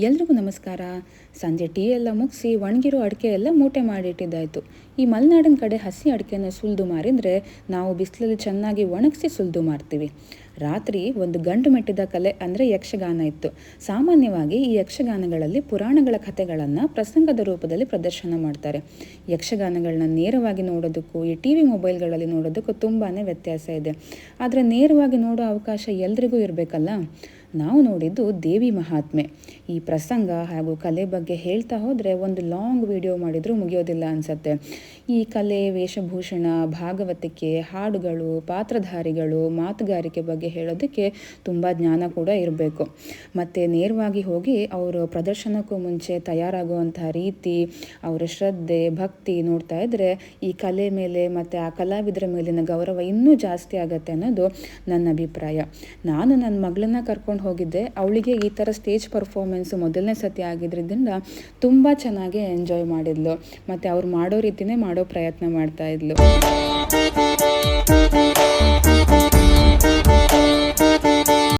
ಎಲ್ರಿಗೂ ನಮಸ್ಕಾರ. ಸಂಜೆ ಟೀ ಎಲ್ಲ ಮುಗಿಸಿ ಒಣಗಿರೋ ಅಡಿಕೆ ಎಲ್ಲ ಮೂಟೆ ಮಾಡಿಟ್ಟಿದ್ದಾಯಿತು. ಈ ಮಲೆನಾಡಿನ ಕಡೆ ಹಸಿ ಅಡಿಕೆನ ಸುಲಿದು ಮಾರಿದರೆ ನಾವು ಬಿಸಿಲಲ್ಲಿ ಚೆನ್ನಾಗಿ ಒಣಗಿಸಿ ಸುಲಿದು ಮಾರ್ತೀವಿ. ರಾತ್ರಿ ಒಂದು ಗಂಟು ಮೆಟ್ಟಿದ ಕಲೆ ಅಂದರೆ ಯಕ್ಷಗಾನ ಇತ್ತು. ಸಾಮಾನ್ಯವಾಗಿ ಈ ಯಕ್ಷಗಾನಗಳಲ್ಲಿ ಪುರಾಣಗಳ ಕಥೆಗಳನ್ನು ಪ್ರಸಂಗದ ರೂಪದಲ್ಲಿ ಪ್ರದರ್ಶನ ಮಾಡ್ತಾರೆ. ಯಕ್ಷಗಾನಗಳನ್ನ ನೇರವಾಗಿ ನೋಡೋದಕ್ಕೂ ಈ ಟಿ ವಿ ಮೊಬೈಲ್ಗಳಲ್ಲಿ ನೋಡೋದಕ್ಕೂ ತುಂಬಾ ವ್ಯತ್ಯಾಸ ಇದೆ. ಆದರೆ ನೇರವಾಗಿ ನೋಡೋ ಅವಕಾಶ ಎಲ್ರಿಗೂ ಇರಬೇಕಲ್ಲ. ನಾವು ನೋಡಿದ್ದು ದೇವಿ ಮಹಾತ್ಮೆ. ಈ ಪ್ರಸಂಗ ಹಾಗೂ ಕಲೆ ಬಗ್ಗೆ ಹೇಳ್ತಾ ಹೋದರೆ ಒಂದು ಲಾಂಗ್ ವಿಡಿಯೋ ಮಾಡಿದರೂ ಮುಗಿಯೋದಿಲ್ಲ ಅನಿಸತ್ತೆ. ಈ ಕಲೆ, ವೇಷಭೂಷಣ, ಭಾಗವತಿಕೆ, ಹಾಡುಗಳು, ಪಾತ್ರಧಾರಿಗಳು, ಮಾತುಗಾರಿಕೆ ಬಗ್ಗೆ ಹೇಳೋದಕ್ಕೆ ತುಂಬ ಜ್ಞಾನ ಕೂಡ ಇರಬೇಕು. ಮತ್ತು ನೇರವಾಗಿ ಹೋಗಿ ಅವರು ಪ್ರದರ್ಶನಕ್ಕೂ ಮುಂಚೆ ತಯಾರಾಗುವಂತಹ ರೀತಿ, ಅವರ ಶ್ರದ್ಧೆ, ಭಕ್ತಿ ನೋಡ್ತಾ ಇದ್ದರೆ ಈ ಕಲೆ ಮೇಲೆ ಮತ್ತು ಆ ಕಲಾವಿದರ ಮೇಲಿನ ಗೌರವ ಇನ್ನೂ ಜಾಸ್ತಿ ಆಗುತ್ತೆ ಅನ್ನೋದು ನನ್ನ ಅಭಿಪ್ರಾಯ. ನಾನು ನನ್ನ ಮಗಳನ್ನ ಕರ್ಕೊಂಡು ಹೋಗಿದ್ದೆ. ಅವಳಿಗೆ ಈ ಥರ ಸ್ಟೇಜ್ ಪರ್ಫಾರ್ಮೆನ್ಸು ಮೊದಲನೇ ಸತಿ ಆಗಿದ್ದರಿಂದ ತುಂಬ ಚೆನ್ನಾಗಿ ಎಂಜಾಯ್ ಮಾಡಿದ್ಲು. ಮತ್ತು ಅವ್ರು ಮಾಡೋ ರೀತಿಯೇ ಮಾಡೋ ಪ್ರಯತ್ನ ಮಾಡ್ತಾ ಇದ್ಲು.